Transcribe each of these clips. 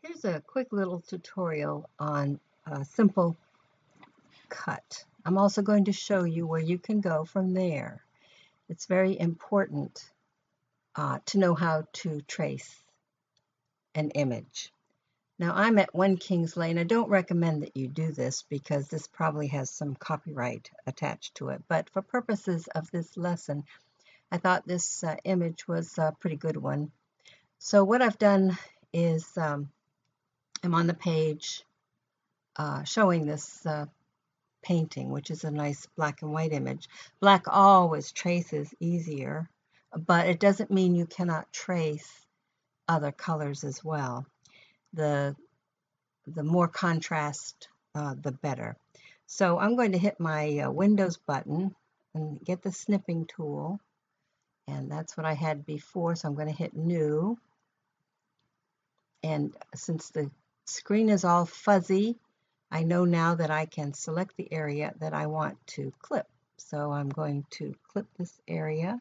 Here's a quick little tutorial on a simple cut. I'm also going to show you where you can go from there. It's very important to know how to trace an image. Now I'm at 1 Kings Lane. I don't recommend that you do this because this probably has some copyright attached to it, but for purposes of this lesson, I thought this image was a pretty good one. So what I've done is I'm on the page showing this painting, which is a nice black and white image. Black always traces easier, but it doesn't mean you cannot trace other colors as well. The more contrast, the better. So I'm going to hit my Windows button and get the snipping tool, and that's what I had before, so I'm going to hit New. And since the screen is all fuzzy, I know now that I can select the area that I want to clip. So I'm going to clip this area,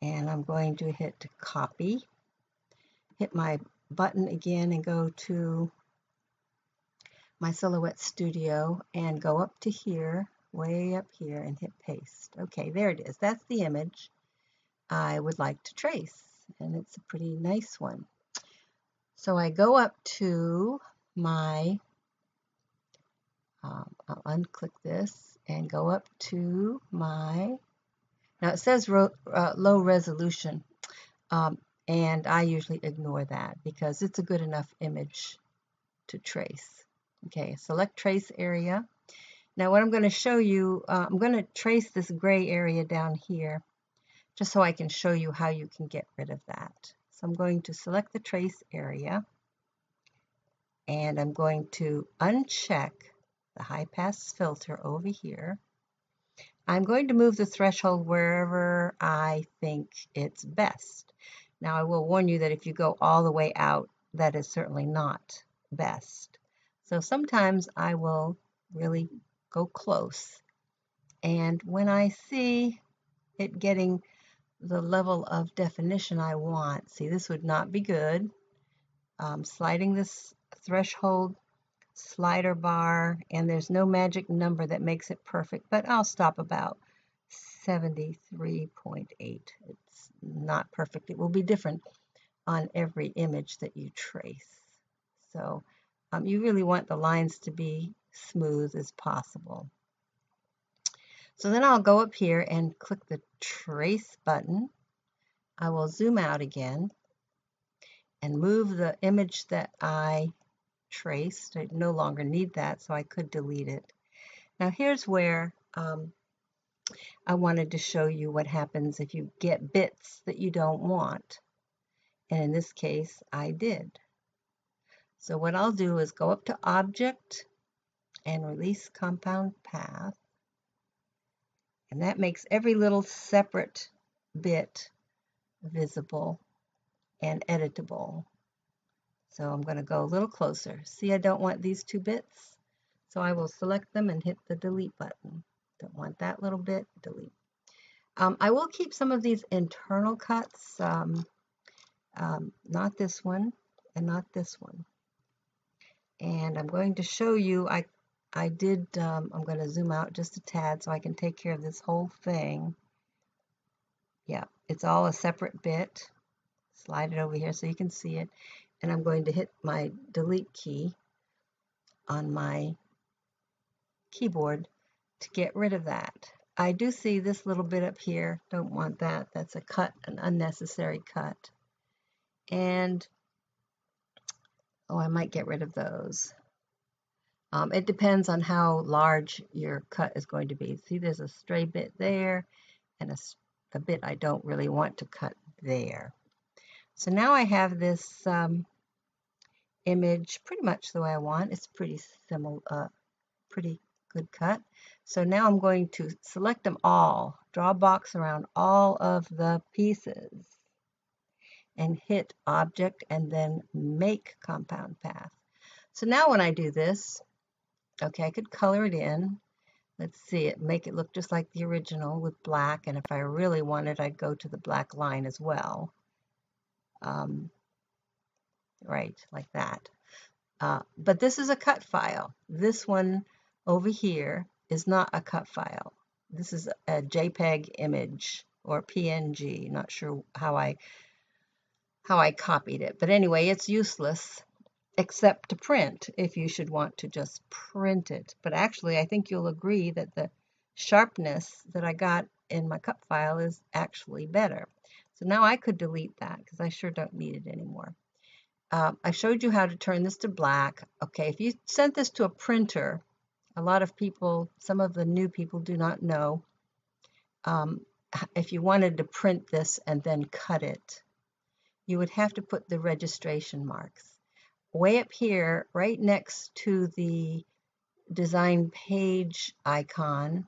and I'm going to hit copy, hit my button again and go to my Silhouette Studio and go up to here, way up here, and hit paste. Okay, there it is. That's the image I would like to trace, and it's a pretty nice one. So I go up to my I'll unclick this and go up to my, now it says low resolution, and I usually ignore that because it's a good enough image to trace. Okay, select trace area. Now what I'm going to show you, I'm going to trace this gray area down here just so I can show you how you can get rid of that. So I'm going to select the trace area, and I'm going to uncheck the high pass filter over here. I'm going to move the threshold wherever I think it's best. Now I will warn you that if you go all the way out, that is certainly not best. So sometimes I will really go close. And when I see it getting the level of definition I want, see, this would not be good. Sliding this threshold slider bar, and there's no magic number that makes it perfect, but I'll stop about 73.8. It's not perfect. It will be different on every image that you trace. So you really want the lines to be smooth as possible. So then I'll go up here and click the trace button. I will zoom out again and move the image that I traced. I no longer need that, so I could delete it. Now here's where I wanted to show you what happens if you get bits that you don't want. And in this case, I did. So what I'll do is go up to Object and Release Compound Path. And that makes every little separate bit visible and editable. So I'm going to go a little closer. See, I don't want these two bits, so I will select them and hit the delete button. Don't want that little bit, delete. I will keep some of these internal cuts, not this one and not this one. And I'm going to show you, I'm going to zoom out just a tad so I can take care of this whole thing. Yeah, it's all a separate bit. Slide it over here so you can see it. And I'm going to hit my delete key on my keyboard to get rid of that. I do see this little bit up here. Don't want that. That's a cut, an unnecessary cut. And, oh, I might get rid of those. It depends on how large your cut is going to be. See, there's a stray bit there and a bit I don't really want to cut there. So now I have this image pretty much the way I want. It's pretty similar, pretty good cut. So now I'm going to select them all, draw a box around all of the pieces, and hit Object and then Make Compound Path. So now when I do this, okay, I could color it in. Let's see it, make it look just like the original with black, and if I really wanted, I'd go to the black line as well. right, like that. But this is a cut file. This one over here is not a cut file. This is a JPEG image or PNG. Not sure how I copied it, but anyway, it's useless except to print if you should want to just print it. But actually, I think you'll agree that the sharpness that I got in my cut file is actually better. So now I could delete that because I sure don't need it anymore. I showed you how to turn this to black. Okay, if you sent this to a printer, a lot of people, some of the new people do not know. If you wanted to print this and then cut it, you would have to put the registration marks way up here, right next to the design page icon.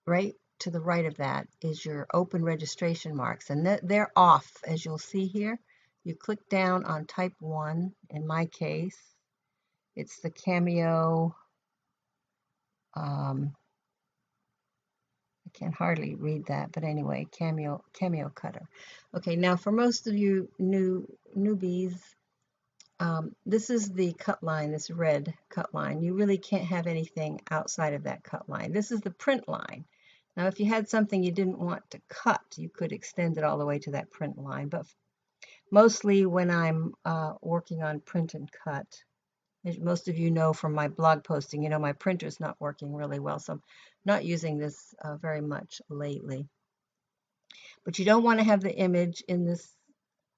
Right to the right of that is your open registration marks, and they're off, as you'll see here. You click down on type 1. In my case, it's the Cameo. I can't hardly read that, but anyway, Cameo cutter. Okay, now for most of you newbies, this is the cut line, this red cut line. You really can't have anything outside of that cut line. This is the print line. Now, if you had something you didn't want to cut, you could extend it all the way to that print line. But mostly when I'm working on print and cut, as most of you know from my blog posting, you know my printer's not working really well, so I'm not using this very much lately. But you don't want to have the image in this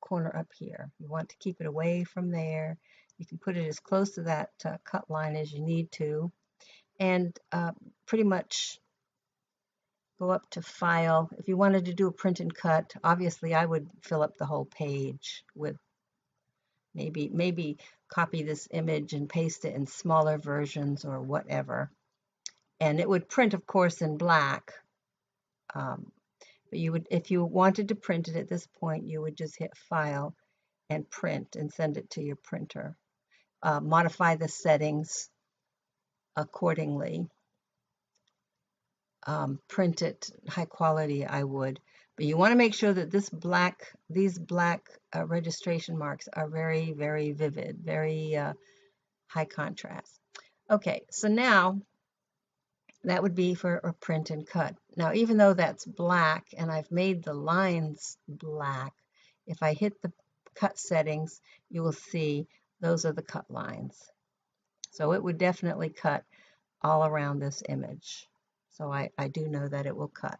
corner up here. You want to keep it away from there. You can put it as close to that cut line as you need to, and pretty much go up to File. If you wanted to do a print and cut, obviously I would fill up the whole page with maybe copy this image and paste it in smaller versions or whatever. And it would print, of course, in black. But you would, if you wanted to print it at this point, you would just hit File and Print and send it to your printer. Modify the settings accordingly. Print it high quality, I would. But you want to make sure that these black registration marks are very, very vivid, very high contrast. Okay, so now that would be for a print and cut. Now, even though that's black and I've made the lines black, if I hit the cut settings, you will see those are the cut lines. So it would definitely cut all around this image. So I do know that it will cut.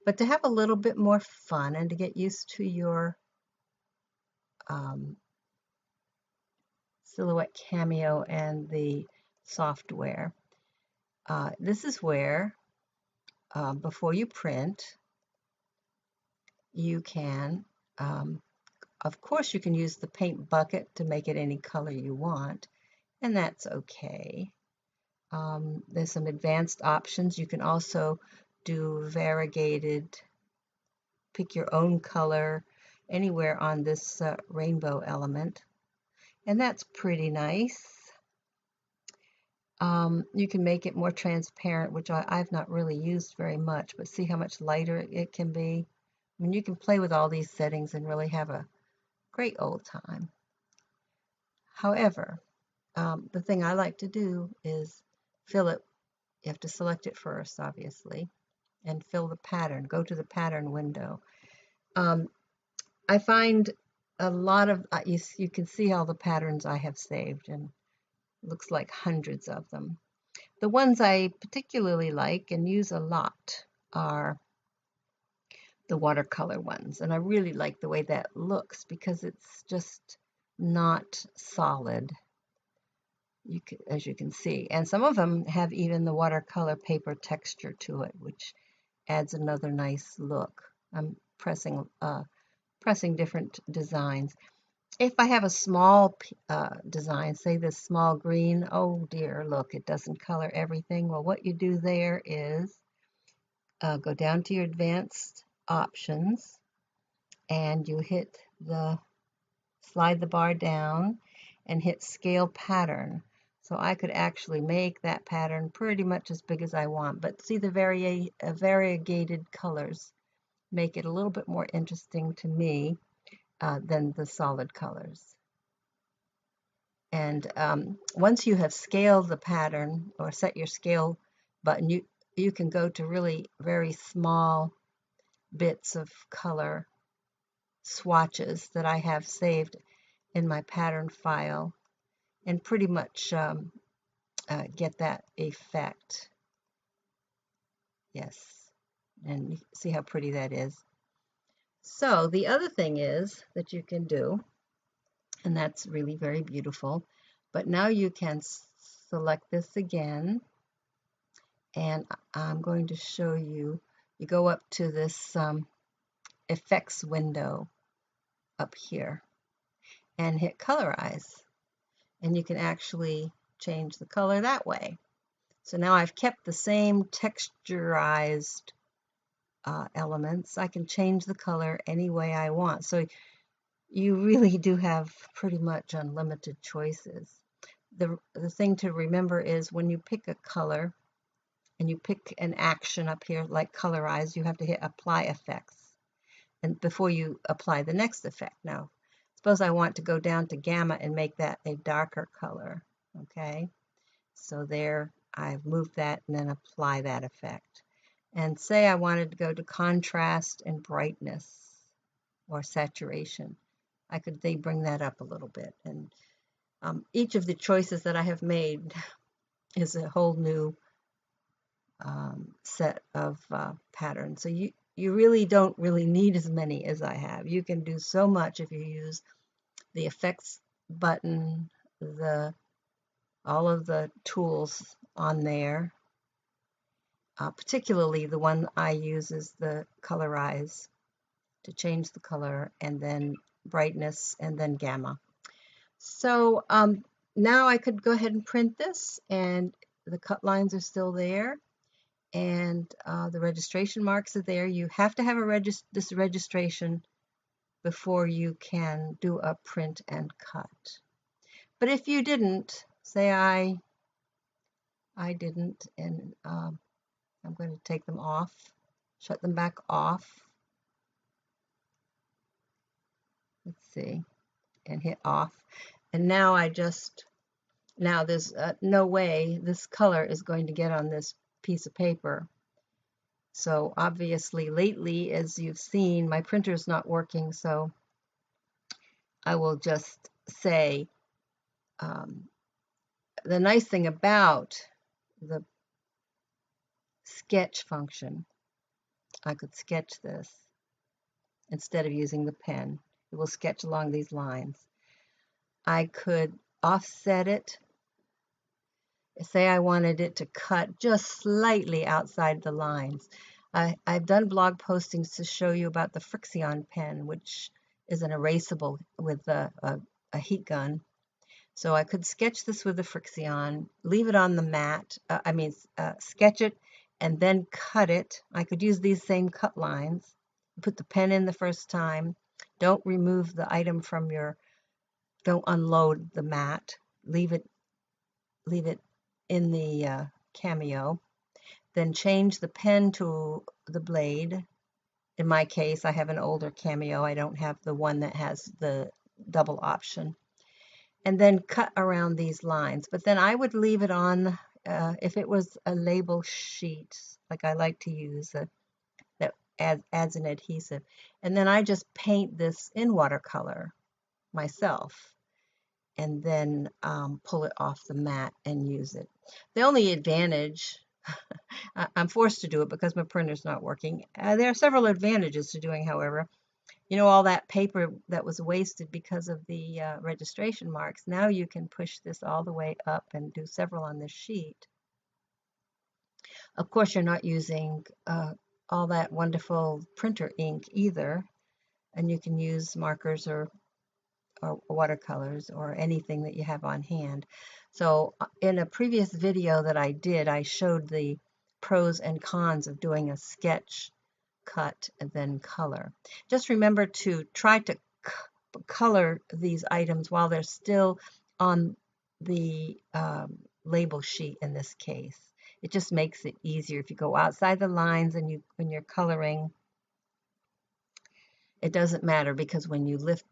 But to have a little bit more fun and to get used to your Silhouette Cameo and the software, this is where, before you print, you can, of course, you can use the paint bucket to make it any color you want, and that's okay. There's some advanced options. You can also do variegated, pick your own color anywhere on this rainbow element, and that's pretty nice. You can make it more transparent, which I've not really used very much, but see how much lighter it can be. I mean, you can play with all these settings and really have a great old time. However, the thing I like to do is fill it. You have to select it first, obviously, and fill the pattern. Go to the pattern window. I find a lot of, you can see all the patterns I have saved, and looks like hundreds of them. The ones I particularly like and use a lot are the watercolor ones, and I really like the way that looks because it's just not solid, as you can see. And some of them have even the watercolor paper texture to it, which adds another nice look. I'm pressing different designs. If I have a small design, say this small green, oh dear, look, it doesn't color everything. Well, what you do there is go down to your advanced options, and you slide the bar down and hit scale pattern. So I could actually make that pattern pretty much as big as I want, but see the variegated colors make it a little bit more interesting to me. than the solid colors. And once you have scaled the pattern or set your scale button, you can go to really very small bits of color swatches that I have saved in my pattern file and pretty much get that effect. Yes, and you see how pretty that is. So the other thing is that you can do, and that's really very beautiful, but now you can select this again, and I'm going to show you. You go up to this effects window up here and hit Colorize, and you can actually change the color that way. So now I've kept the same texturized elements. I can change the color any way I want. So you really do have pretty much unlimited choices. The thing to remember is when you pick a color and you pick an action up here like Colorize, you have to hit Apply Effects and before you apply the next effect. Now, suppose I want to go down to Gamma and make that a darker color. Okay, so there I've moved that and then apply that effect. And say I wanted to go to contrast and brightness or saturation. I could bring that up a little bit. And each of the choices that I have made is a whole new set of patterns. So you really don't really need as many as I have. You can do so much if you use the effects button, all of the tools on there. Particularly the one I use is the Colorize to change the color, and then brightness, and then gamma. So now I could go ahead and print this, and the cut lines are still there, and the registration marks are there. You have to have this registration before you can do a print and cut. But if you didn't, say I didn't, and I'm going to take them off, shut them back off. Let's see, and hit off. And now now there's no way this color is going to get on this piece of paper. So obviously lately, as you've seen, my printer's not working, so I will just say the nice thing about the sketch function, I could sketch this instead of using the pen. It will sketch along these lines. I could offset it. Say I wanted it to cut just slightly outside the lines. I've done blog postings to show you about the Frixion pen, which is an erasable with a heat gun. So I could sketch this with the Frixion, leave it on the mat, sketch it, and then cut it. I could use these same cut lines. Put the pen in the first time. Don't remove the item from don't unload the mat. Leave it in the Cameo. Then change the pen to the blade. In my case, I have an older Cameo. I don't have the one that has the double option. And then cut around these lines. But then I would leave it on, if it was a label sheet, like I like to use, that adds an adhesive. And then I just paint this in watercolor myself, and then pull it off the mat and use it. The only advantage, I'm forced to do it because my printer's not working. There are several advantages to doing, however. You know, all that paper that was wasted because of the registration marks, now you can push this all the way up and do several on this sheet. Of course, you're not using all that wonderful printer ink either, and you can use markers or watercolors or anything that you have on hand. So in a previous video that I did, I showed the pros and cons of doing a sketch, cut, and then color. Just remember to try to color these items while they're still on the label sheet in this case. It just makes it easier. If you go outside the lines and when you're coloring, it doesn't matter, because when you lift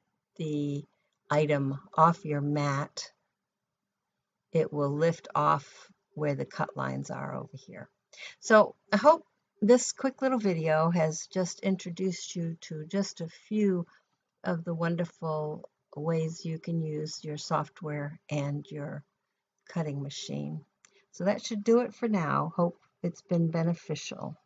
the item off your mat, it will lift off where the cut lines are over here. So I hope this quick little video has just introduced you to just a few of the wonderful ways you can use your software and your cutting machine. So that should do it for now. Hope it's been beneficial.